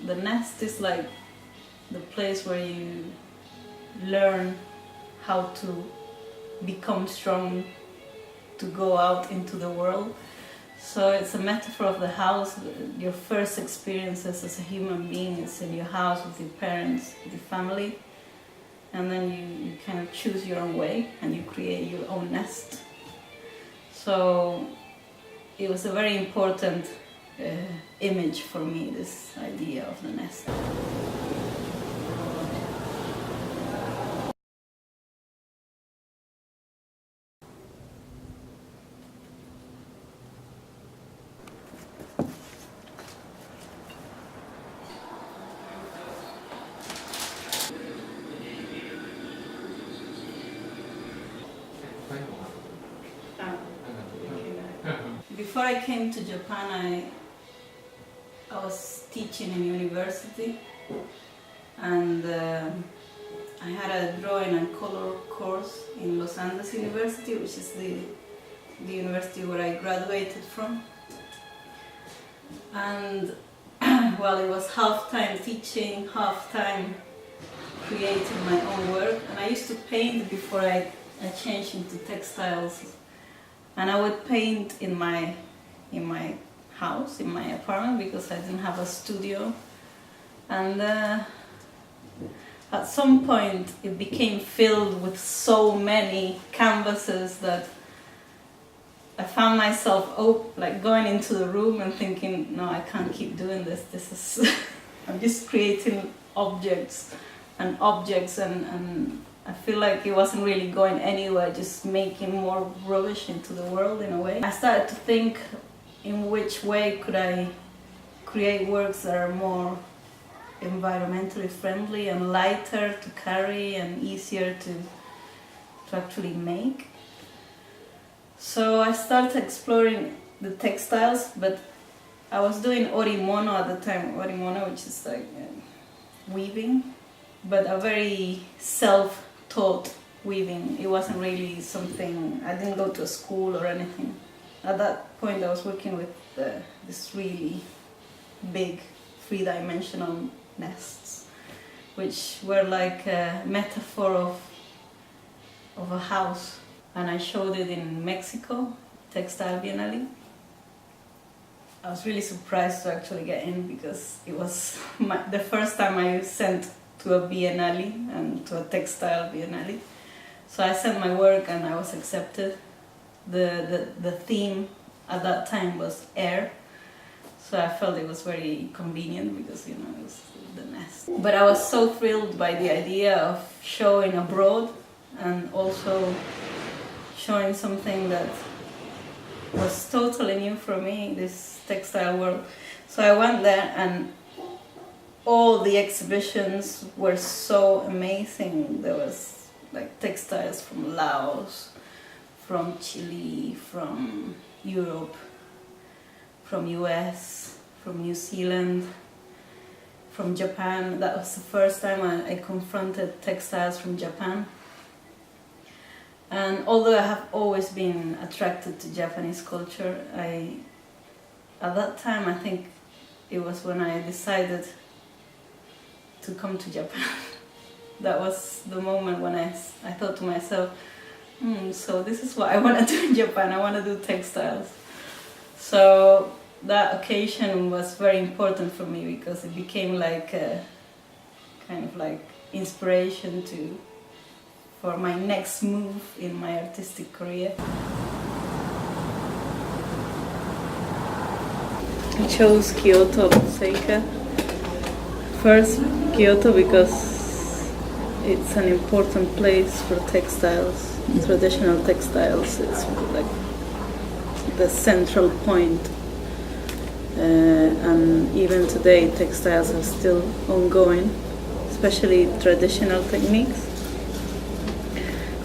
the nest is like the place where you learn how to become strong to go out into the world. So it's a metaphor of the house. Your first experiences as a human being is in your house with your parents, with your family, and then you kind of choose your own way and you create your own nest. So it was a very important image for me, this idea of the nest. Before I came to Japan, I was teaching in university, and I had a drawing and color course in Los Andes University, which is the university where I graduated from. And well, it was half-time teaching, half-time creating my own work, and I used to paint before I changed into textiles. And I would paint in my house, in my apartment, because I didn't have a studio. And at some point it became filled with so many canvases that I found myself like going into the room and thinking, no, I can't keep doing this. This is I'm just creating objects, and I feel like it wasn't really going anywhere, just making more rubbish into the world in a way. I started to think in which way could I create works that are more environmentally friendly and lighter to carry and easier to actually make. So I started exploring the textiles, but I was doing orimono at the time, orimono, which is like weaving, but a very self-taught weaving. It wasn't really something, I didn't go to a school or anything. At that point I was working with this really big three-dimensional nests, which were like a metaphor of a house. And I showed it in Mexico, Textile Biennale. I was really surprised to actually get in, because it was the first time I sent to a biennale and to a textile biennale. So I sent my work and I was accepted. The theme at that time was air, so I felt it was very convenient because, it was the nest. But I was so thrilled by the idea of showing abroad and also showing something that was totally new for me, this textile world. So I went there, and all the exhibitions were so amazing. There was like textiles from Laos, from Chile, from Europe, from US, from New Zealand, from Japan. That was the first time I confronted textiles from Japan. And although I have always been attracted to Japanese culture, at that time I think it was when I decided to come to Japan. That was the moment when I thought to myself, so this is what I want to do in Japan. I want to do textiles. So that occasion was very important for me, because it became like a kind of like inspiration for my next move in my artistic career. I chose Kyoto, Seika. First, Kyoto because it's an important place for textiles, traditional textiles. It's like the central point. And even today, textiles are still ongoing, especially traditional techniques.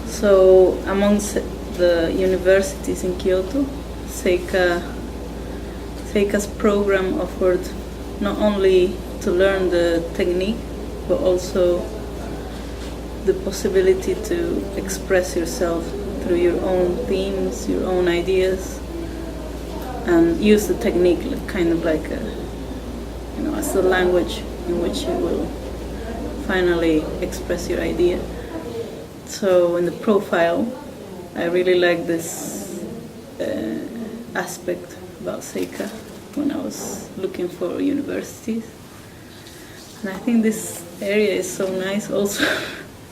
So amongst the universities in Kyoto, Seika's program offered not only to learn the technique, but also the possibility to express yourself through your own themes, your own ideas, and use the technique kind of like as a language in which you will finally express your idea. So in the profile, I really like this aspect about Seika when I was looking for universities. And I think this area is so nice also.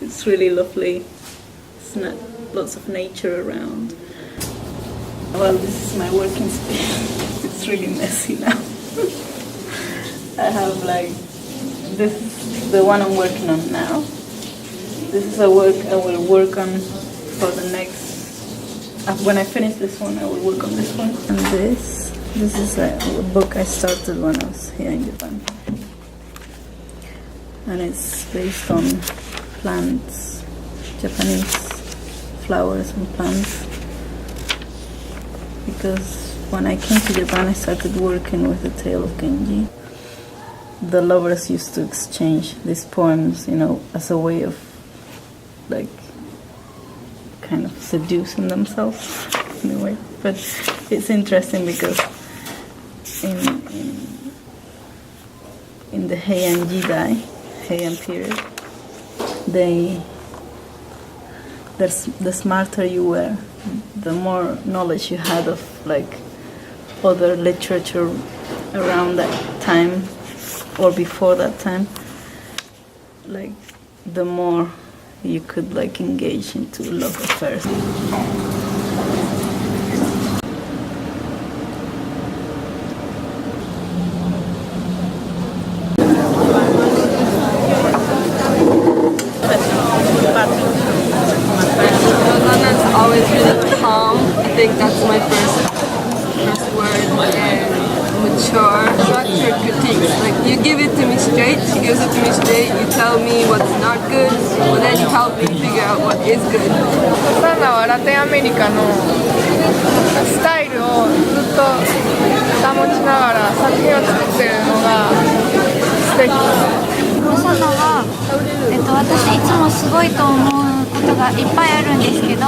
It's really lovely. It's not lots of nature around. Well, this is my working space. It's really messy now. I have this is the one I'm working on now. This is a work I will work on for the next, when I finish this one I will work on this one. And this is a book I started when I was here in Japan. And it's based on plants, Japanese flowers and plants. Because when I came to Japan I started working with the tale of Genji. The lovers used to exchange these poems, as a way of kind of seducing themselves in a way. But it's interesting because in the Heian Jidai, Heian period, the smarter you were, the more knowledge you had of other literature around that time or before that time, the more you could engage into love affairs. Rosanna's always really calm. I think that's my first word. And mature, structured critiques. You give it to me straight, she gives it to me straight, you tell me what's not good, but then you help me figure out what is good. ロサンナはラテンアメリカのスタイルをずっと保ちながら作品を作ってるのが素敵。ロサナは、私いつもすごいと思うことがいっぱいあるんですけど、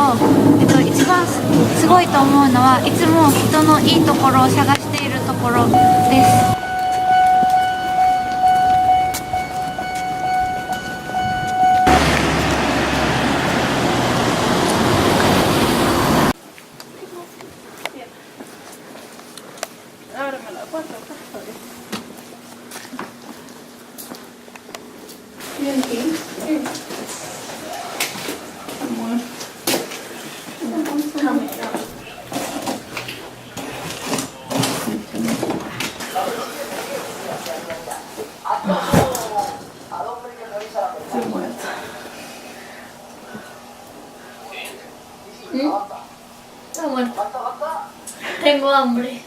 一番すごいと思うのはいつも人のいいところを探しているところです。Tengo hambre.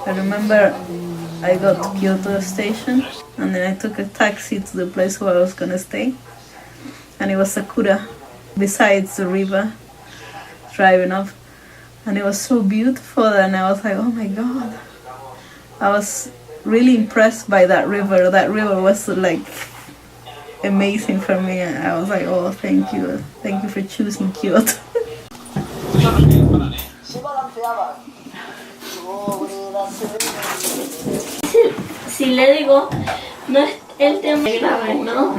I remember I got to Kyoto station and then I took a taxi to the place where I was gonna stay, and it was Sakura besides the river driving off, and it was so beautiful, and I was like, oh my god, I was really impressed by that river. That river was amazing for me. I was like, oh, thank you for choosing Kyoto. Si le digo, no es el tema grave, ¿no?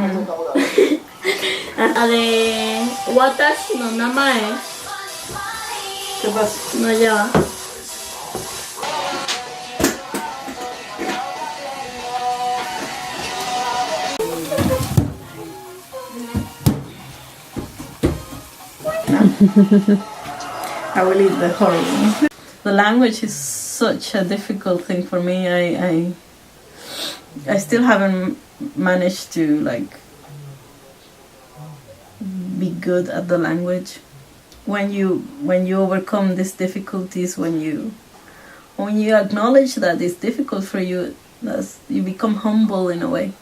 De watashi no namae. ¿Qué pasa? No, ya va. I will eat the whole one. The language is such a difficult thing for me. I still haven't managed to be good at the language. When you overcome these difficulties, when you acknowledge that it's difficult for you, you become humble in a way.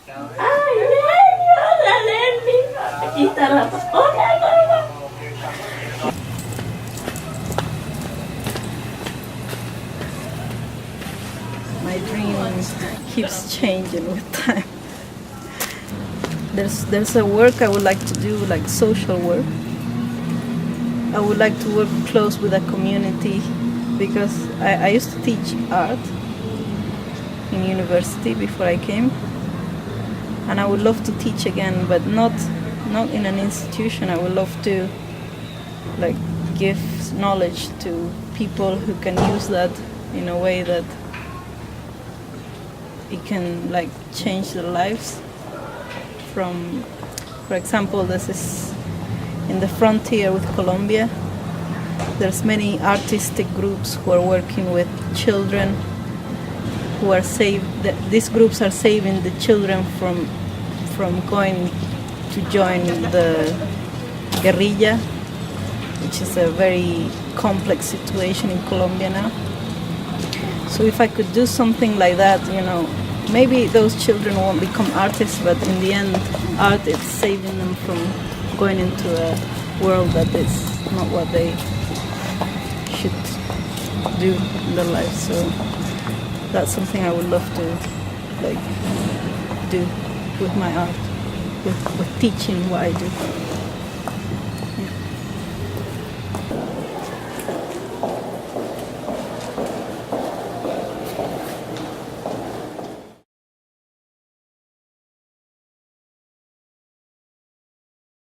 My dreams keeps changing with time. There's a work I would like to do, social work. I would like to work close with a community because I used to teach art in university before I came, and I would love to teach again, but not in an institution. I would love to like give knowledge to people who can use that in a way that it can like change their lives. From, for example, this is in the frontier with Colombia. There's many artistic groups who are working with children who are these groups are saving the children from going to join the guerrilla, which is a very complex situation in Colombia now. So if I could do something like that, maybe those children won't become artists, but in the end, art is saving them from going into a world that is not what they should do in their lives. So that's something I would love to like do with my art, with teaching what I do.